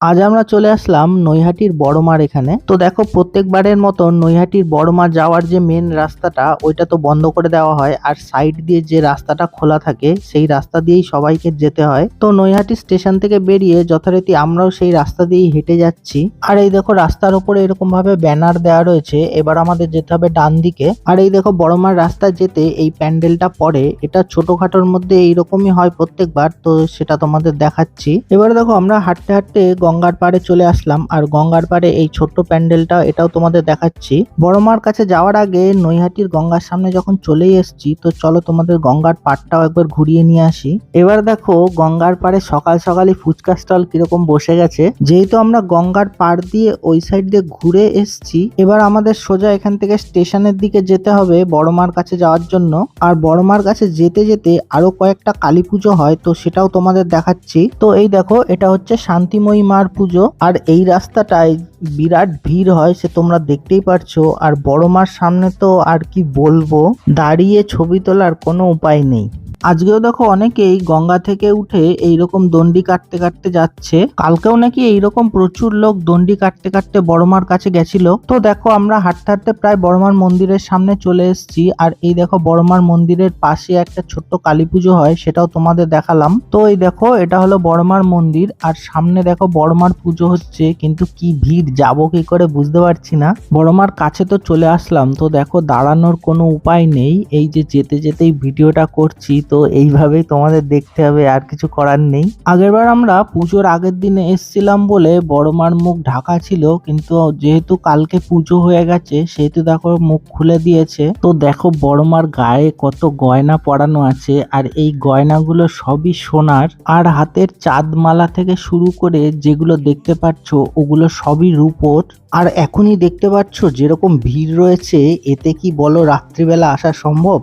আজ আমরা চলে আসলাম নৈহাটির বড়মার এখানে। তো দেখো, প্রত্যেকবারের মতো নৈহাটির বড়মা যাওয়ার যে মেন রাস্তাটা ওইটা তো বন্ধ করে দেওয়া হয়, আর সাইড দিয়ে যে রাস্তাটা খোলা থাকে সেই রাস্তা দিয়েই সবাইকে যেতে হয়। তো নৈহাটি স্টেশন থেকে বেরিয়ে যথারীতি আমরাও সেই রাস্তা দিয়েই হেঁটে যাচ্ছি। আর এই দেখো, রাস্তার উপরে এরকম ভাবে ব্যানার দেওয়া রয়েছে, এবার আমাদের যেতে হবে ডান দিকে। আর এই দেখো, বড়মার রাস্তায় যেতে এই প্যান্ডেলটা পড়ে। এটা ছোটখাটোর মধ্যে এইরকমই হয় প্রত্যেকবার, তো সেটা তোমাদের দেখাচ্ছি। এবার দেখো, আমরা হাঁটতে হাঁটতে গঙ্গার পাড়ে চলে আসলাম, আর গঙ্গার পাড়ে এই ছোট্ট প্যান্ডেলটা এটাও তোমাদের দেখাচ্ছি। বড়মার কাছে যাওয়ার আগে নৈহাটির গঙ্গার সামনে যখন চলেই এসেছি, তো চলো তোমাদের গঙ্গার পাড়টাও একবার ঘুরিয়ে নিয়ে আসি। এবার দেখো, গঙ্গার পাড়ে সকাল সকালই ফুচকা স্টল কিরকম বসে গেছে। যেহেতু আমরা গঙ্গার পাড় দিয়ে ওই সাইড দিয়ে ঘুরে এসছি, এবার আমাদের সোজা এখান থেকে স্টেশনের দিকে যেতে হবে বড়মার কাছে যাওয়ার জন্য। আর বড়মার কাছে যেতে যেতে আরো কয়েকটা কালী পুজো হয়, তো সেটাও তোমাদের দেখাচ্ছি। তো এই দেখো, এটা হচ্ছে শান্তিময়ী মার পুজো, আর এই রাস্তাটায় বিরাট ভিড় হয়, সে তোমরা দেখতেই পারছো। আর বড়মার সামনে তো আর কি বলবো, দাঁড়িয়ে ছবি তোলার কোনো উপায় নেই। আজকেও দেখো, অনেকেই গঙ্গা থেকে উঠে এইরকম দণ্ডি কাটতে কাটতে যাচ্ছে। কালকেও নাকি এইরকম প্রচুর লোক দণ্ডি কাটতে কাটতে বড়মার কাছে গেছিল। তো দেখো, আমরা হাঁটতে হাঁটতে প্রায় বড়মার মন্দিরের সামনে চলে এসেছি। আর এই দেখো, বড়মার মন্দিরের পাশে একটা ছোট্ট কালী পুজো হয়, সেটাও তোমাদের দেখালাম। তো এই দেখো, এটা হলো বড়মার মন্দির, আর সামনে দেখো বড়মার পুজো হচ্ছে, কিন্তু কি ভিড়, যাবো কি করে বুঝতে পারছি না। বড়মার কাছে তো চলে আসলাম, তো দেখো দাঁড়ানোর কোনো উপায় নেই, এই যে যেতে যেতেই ভিডিওটা করছি। তো এইভাবেই তোমাদের দেখতে হবে, আর কিছু করার নেই। আগেরবার আমরা পুজোর আগের দিনে এসছিলাম বলে বড়মার মুখ ঢাকা ছিল, কিন্তু যেহেতু কালকে পুজো হয়ে গেছে সেহেতু দেখো মুখ খুলে দিয়েছে। তো দেখো, বড়মার গায়ে কত গয়না পরানো আছে, আর এই গয়নাগুলো সবই সোনার। আর হাতের চাঁদমালা থেকে শুরু করে যেগুলো দেখতে পাচ্ছ ওগুলো সবই রূপোর। আর এখনই দেখতে পাচ্ছ যেরকম ভিড় রয়েছে, এতে কি বলো রাত্রিবেলা আসা সম্ভব?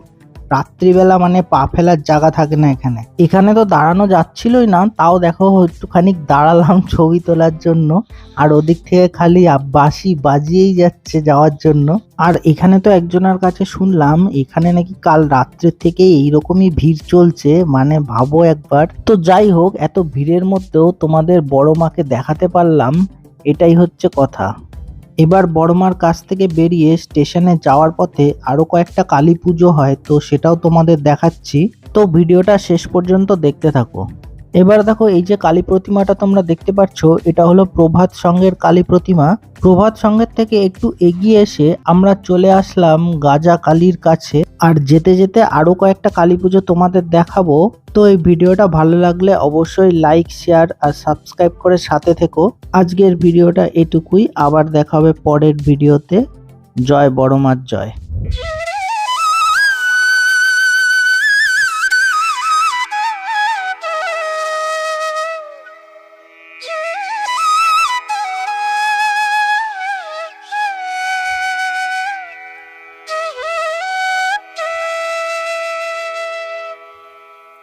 রাত্রিবেলা মানে পা ফেলার জায়গা থাকে না এখানে। এখানে তো দাঁড়ানো যাচ্ছিলই না, তাও দেখো একটুখানি দাঁড়ালাম ছবি তোলার জন্য। আর ওদিক থেকে খালি বাঁশি বাজিয়েই যাচ্ছে যাওয়ার জন্য। আর এখানে তো একজনের কাছে শুনলাম এখানে নাকি কাল রাত্রে থেকে এইরকমই ভিড় চলছে, মানে ভাবো একবার। তো যাই হোক, এত ভিড়ের মধ্যেও তোমাদের বড় মাকে দেখাতে পারলাম, এটাই হচ্ছে কথা। এবার বড়মার কাছ থেকে বেরিয়ে স্টেশনে যাওয়ার পথে আরো কয়েকটা কালী পুজো হয়, তো সেটাও তোমাদের দেখাচ্ছি। তো ভিডিওটা শেষ পর্যন্ত দেখতে থাকো। এবার দেখো, এই যে কালী প্রতিমাটা তোমরা দেখতে পাচ্ছ, এটা হলো প্রভাত সংঘের কালী প্রতিমা। প্রভাত সংঘের থেকে একটু এগিয়ে এসে আমরা চলে আসলাম গাজা কালীর কাছে। আর যেতে যেতে আরো কয়েকটা কালী পুজো তোমাদের দেখাবো। তো এই ভিডিওটা ভালো লাগলে অবশ্যই লাইক, শেয়ার আর সাবস্ক্রাইব করে সাথে থেকো। আজকের ভিডিওটা এটুকুই, আবার দেখা হবে পরের ভিডিওতে। জয় বড়মার জয়।